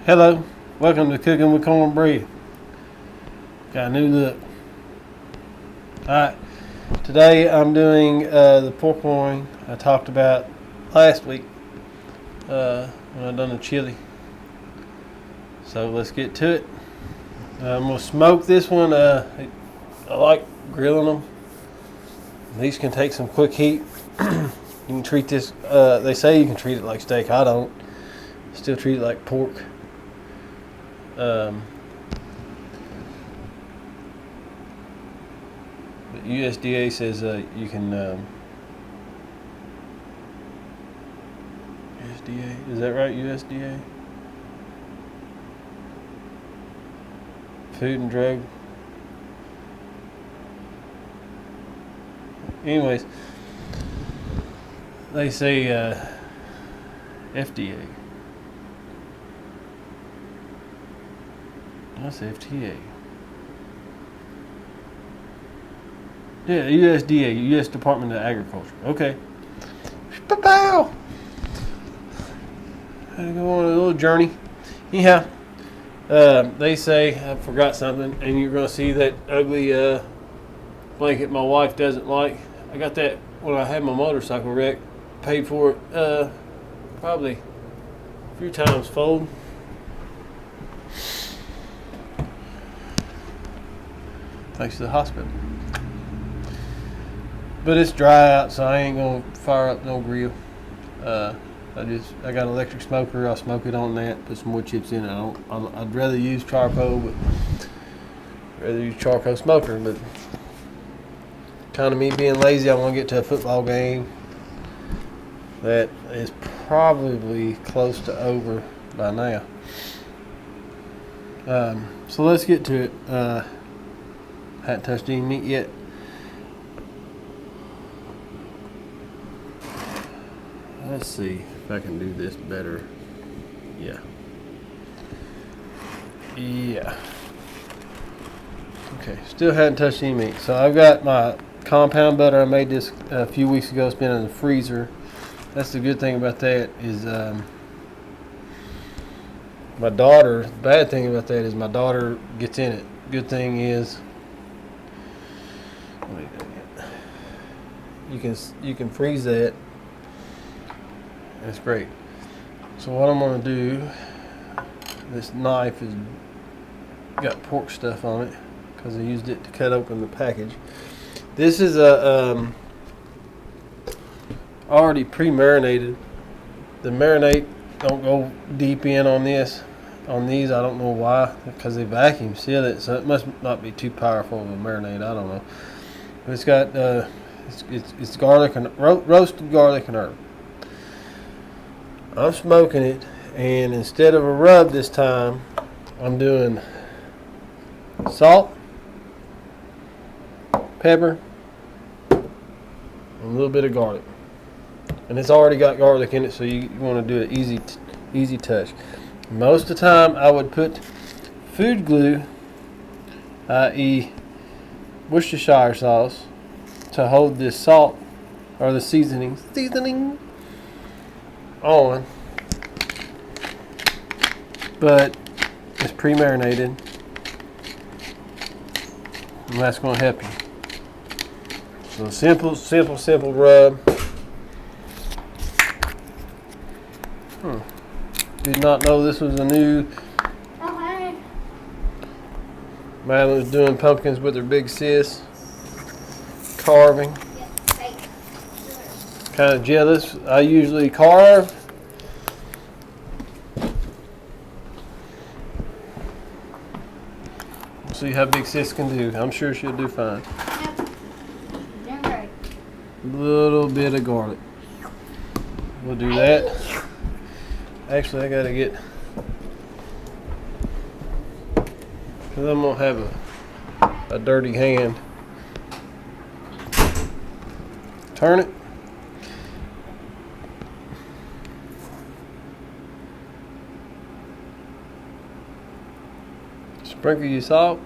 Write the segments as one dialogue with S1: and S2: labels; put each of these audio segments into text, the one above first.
S1: Hello, welcome to Cooking with Cornbread. Got a new look. Alright, today I'm doing the pork loin I talked about last week when I done the chili. So let's get to it. I'm going to smoke this one. I like grilling them. These can take some quick heat. You can treat this, they say you can treat it like steak. I don't. Still treat it like pork. But USDA says you can USDA, is that right? USDA, Food and Drug. Anyways, they say FDA. That's FTA. Yeah, USDA, U.S. Department of Agriculture. Okay. Pow! Had to go on a little journey. Anyhow, they say, I forgot something, and you're going to see that ugly blanket my wife doesn't like. I got that when I had my motorcycle wreck. Paid for it probably a few times fold. Thanks to the hospital. But it's dry out, so I ain't gonna fire up no grill. I got an electric smoker. I'll smoke it on that. Put some wood chips in it. I'd rather use charcoal, but charcoal smoker. But kind of me being lazy, I want to get to a football game that is probably close to over by now. So let's get to it. Hadn't touched any meat yet. Let's see if I can do this better. Yeah. Okay, still hadn't touched any meat. So I've got my compound butter. I made this a few weeks ago. It's been in the freezer. That's the good thing about that is my daughter, the bad thing about that is my daughter gets in it. Good thing is you can freeze that. That's great. So what I'm going to do, this knife has got pork stuff on it because I used it to cut open the package. This is a already pre-marinated. The marinade don't go deep in on this. On these, I don't know why, because they vacuum seal it, so it must not be too powerful of a marinade. I don't know. But it's got it's garlic and roasted garlic and herb. I'm smoking it, and instead of a rub this time, I'm doing salt, pepper, and a little bit of garlic. And it's already got garlic in it, so you want to do it easy touch. Most of the time, I would put food glue, i.e. Worcestershire sauce, to hold this salt or the seasoning on, but it's pre-marinated, and that's going to help you. So simple rub. Did not know this was a new.
S2: Okay.
S1: Madeline's doing pumpkins with her big sis, carving. Kind of jealous. I usually carve. We'll see how big sis can do. I'm sure she'll do fine.
S2: Yep. Right.
S1: A little bit of garlic. We'll do that. Actually, I gotta get, because I'm gonna have a dirty hand. Turn it. Sprinkle your salt.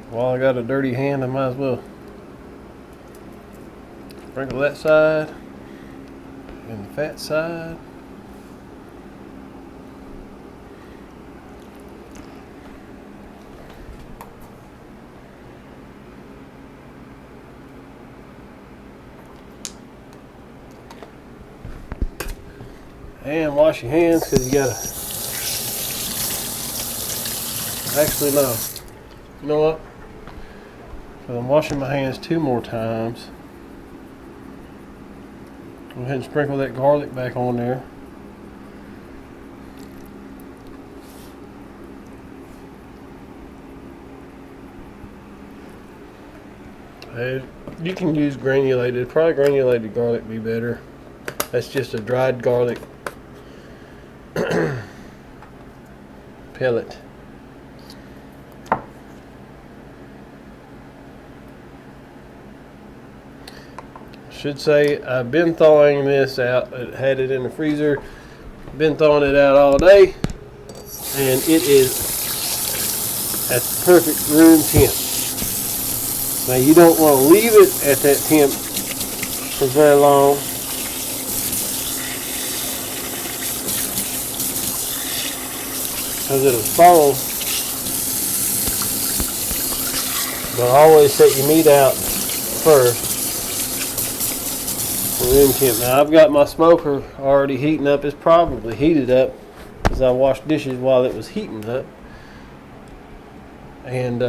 S1: While I got a dirty hand, I might as well sprinkle that side and the fat side. And wash your hands, because you gotta. Actually, no. You know what? So I'm washing my hands 2 more times. Go ahead and sprinkle that garlic back on there. You can use granulated. Probably granulated garlic be better. That's just a dried garlic pellet. Should say I've been thawing this out. I had it in the freezer. Been thawing it out all day, and it is at the perfect room temp. Now you don't want to leave it at that temp for very long. Because it'll spoil. But always set your meat out first. Room temp. Now I've got my smoker already heating up. It's probably heated up because I washed dishes while it was heating up. And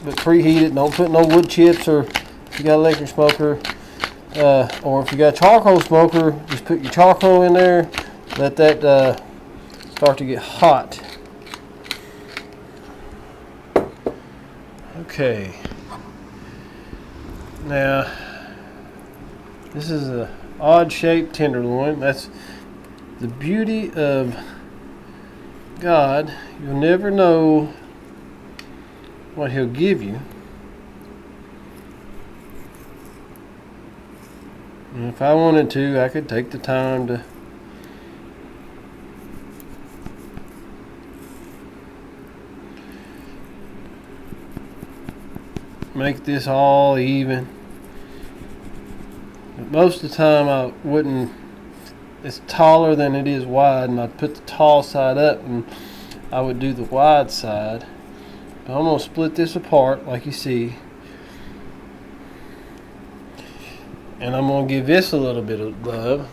S1: but preheat it. Don't put no wood chips, or if you got an electric smoker, or if you got a charcoal smoker, just put your charcoal in there. Let that start to get hot. Okay. Now, this is a odd shaped tenderloin. That's the beauty of God. You'll never know what He'll give you. And if I wanted to, I could take the time to make this all even. But most of the time I wouldn't. It's taller than it is wide, and I'd put the tall side up and I would do the wide side. But I'm going to split this apart like you see, and I'm going to give this a little bit of love.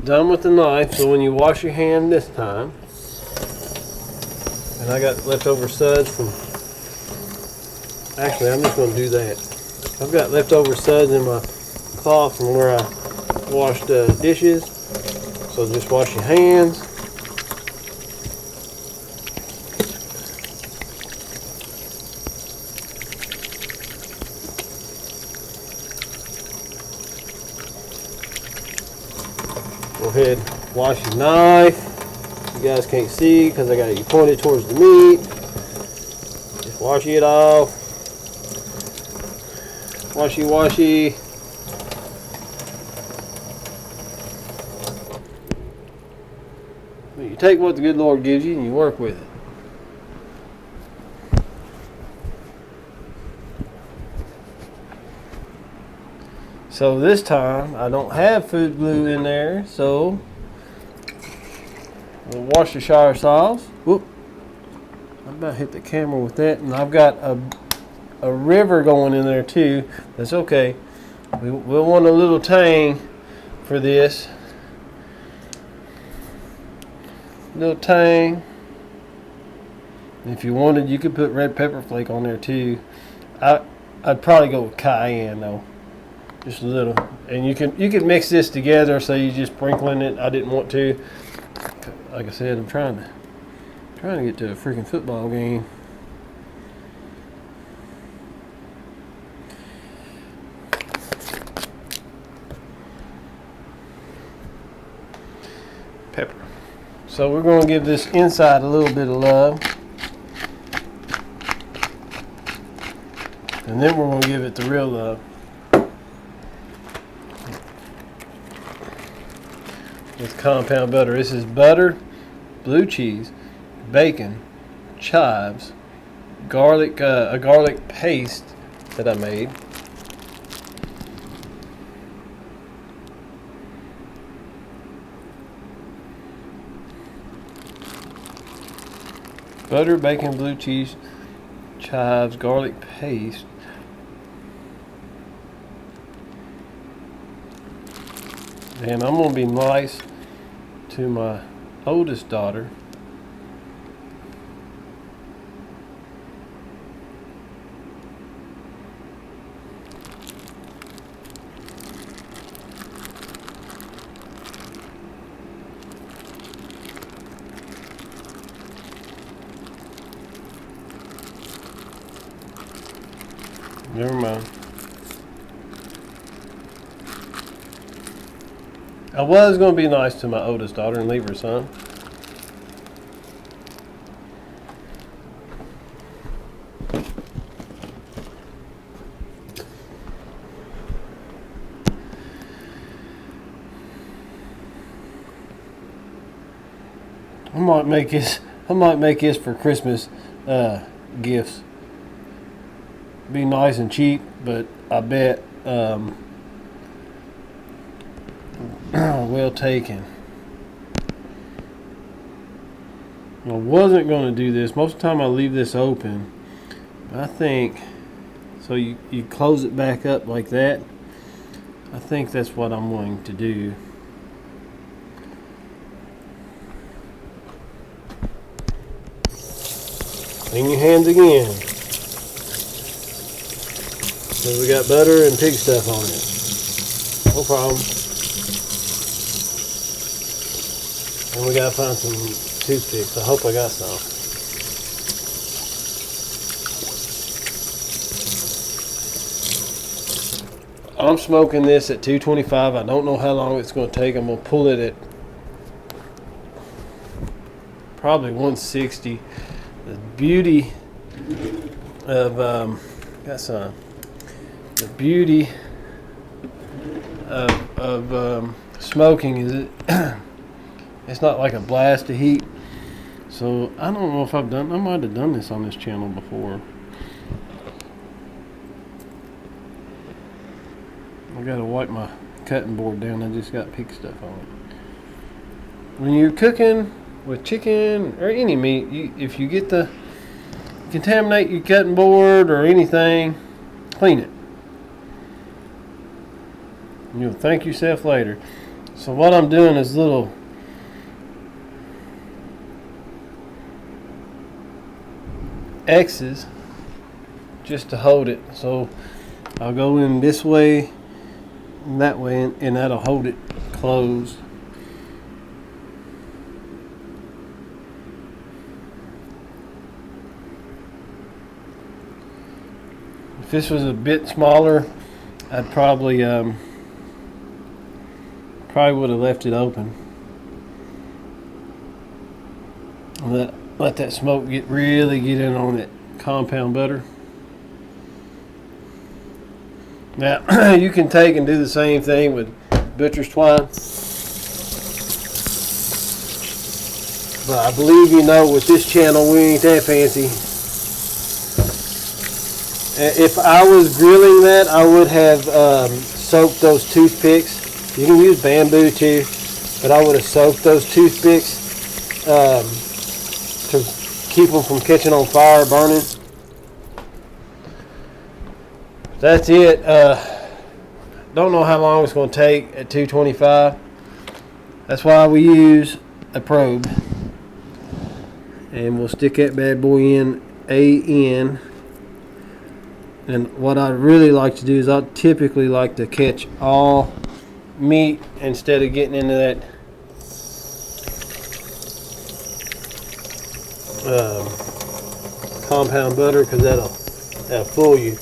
S1: Done with the knife, so when you wash your hand this time, and I got leftover suds from, actually I'm just going to do that. I've got leftover suds in my cloth from where I washed dishes, so just wash your hands. Go ahead, wash your knife. You guys can't see because I got it pointed towards the meat. Just wash it off. Washy, washy. You take what the good Lord gives you and you work with it. So this time I don't have food glue in there, so we'll wash the Worcestershire sauce. Whoop! I about hit the camera with that, and I've got a river going in there too. That's okay. We'll want a little tang for this. Little tang. If you wanted, you could put red pepper flake on there too. I'd probably go with cayenne though, just a little. And you can mix this together, so you just sprinkling it. I didn't want to. Like I said, I'm trying to get to a freaking football game. Pepper. So we're going to give this inside a little bit of love. And then we're going to give it the real love. With compound butter. This is butter, blue cheese, bacon, chives, garlic, a garlic paste that I made. Butter, bacon, blue cheese, chives, garlic paste. And I'm going to be nice to my oldest daughter. Never mind. I was going to be nice to my oldest daughter and leave her some. I might make this for Christmas gifts. Be nice and cheap, but I bet well taken. I wasn't going to do this. Most of the time I leave this open. But I think, so you close it back up like that. I think that's what I'm going to do. Clean your hands again. So we got butter and pig stuff on it. No problem. And we gotta find some toothpicks. I hope I got some. I'm smoking this at 225. I don't know how long it's going to take. I'm going to pull it at probably 160. The beauty of the beauty of smoking is it's not like a blast of heat. So I don't know if I might have done this on this channel before. I gotta wipe my cutting board down. I just got pig stuff on it. When you're cooking with chicken or any meat, if you get the contaminate your cutting board or anything, clean it. You'll thank yourself later. So what I'm doing is little X's just to hold it. So I'll go in this way and that way, and that'll hold it closed. If this was a bit smaller, I'd probably would have left it open. Let that smoke really get in on that compound butter. Now you can take and do the same thing with butcher's twine, but I believe you know with this channel we ain't that fancy. If I was grilling that, I would have soaked those toothpicks. You can use bamboo too, but I would have soaked those toothpicks to keep them from catching on fire or burning. That's it. Don't know how long it's going to take at 225. That's why we use a probe. And we'll stick that bad boy in in. And what I really like to do is I typically like to catch all meat instead of getting into that compound butter, because that'll fool you.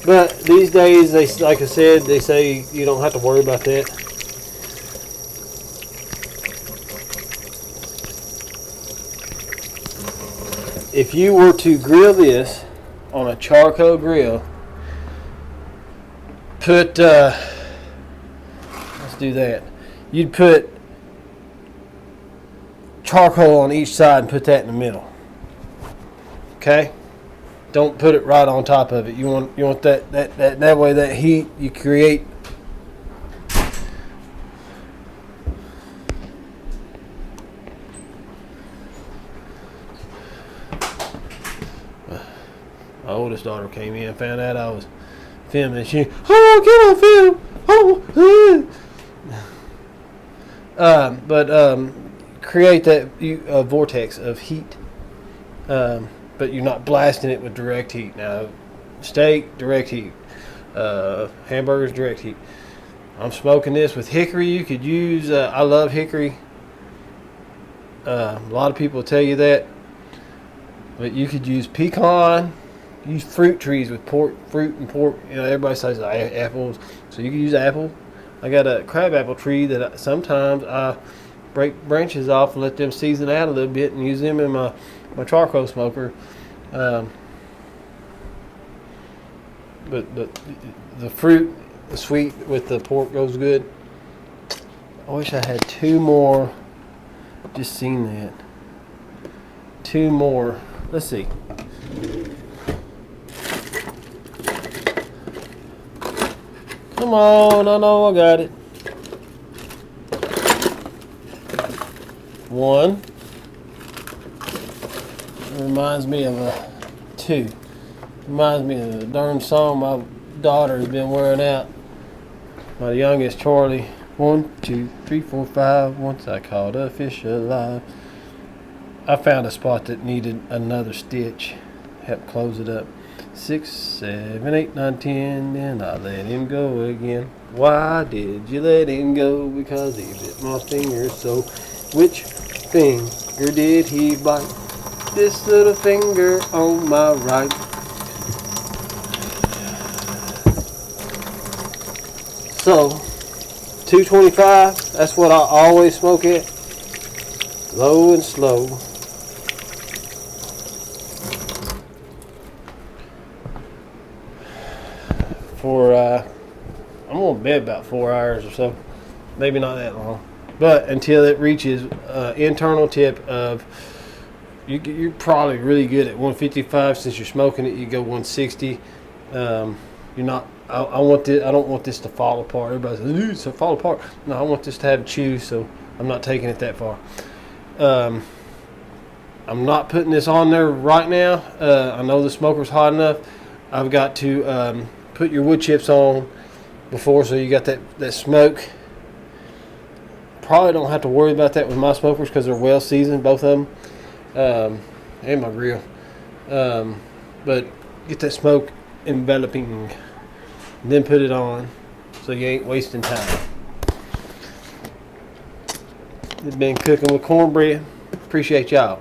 S1: But these days, like I said, they say you don't have to worry about that. If you were to grill this on a charcoal grill, let's do that. You'd put charcoal on each side and put that in the middle. Okay? Don't put it right on top of it. You want that way, that heat you create. My oldest daughter came in and found out I was filming. She, oh, get on film. Oh, But create that vortex of heat. But you're not blasting it with direct heat. Now, steak, direct heat. Hamburgers, direct heat. I'm smoking this with hickory. You could use, I love hickory. A lot of people tell you that. But you could use pecan, use fruit trees with fruit and pork. Everybody says apples. So you can use apple. I got a crabapple tree that sometimes I break branches off and let them season out a little bit and use them in my charcoal smoker. But the fruit, the sweet with the pork goes good. I wish I had 2 more. Just seen that. 2 more. Let's see. Come on, I know I got it. 1. Reminds me of a 2. Reminds me of a darn song my daughter has been wearing out. My youngest, Charlie. 1, 2, 3, 4, 5. Once I caught a fish alive. I found a spot that needed another stitch. Help close it up. 6, 7, 8, 9, 10. Then I let him go again. Why did you let him go? Because he bit my finger. So, which finger did he bite? This little finger on my right. So, 225. That's what I always smoke at. Low and slow. For I'm gonna bet about 4 hours or so, maybe not that long, but until it reaches internal tip of you're probably really good at 155. Since you're smoking it, you go 160. You're not. I want this. I don't want this to fall apart. Everybody says it's to fall apart. No, I want this to have chew, so I'm not taking it that far. I'm not putting this on there right now. I know the smoker's hot enough. I've got to put your wood chips on before, so you got that smoke. Probably don't have to worry about that with my smokers because they're well seasoned, both of them, and my grill. But get that smoke enveloping, and then put it on, so you ain't wasting time. It's been cooking with cornbread. Appreciate y'all.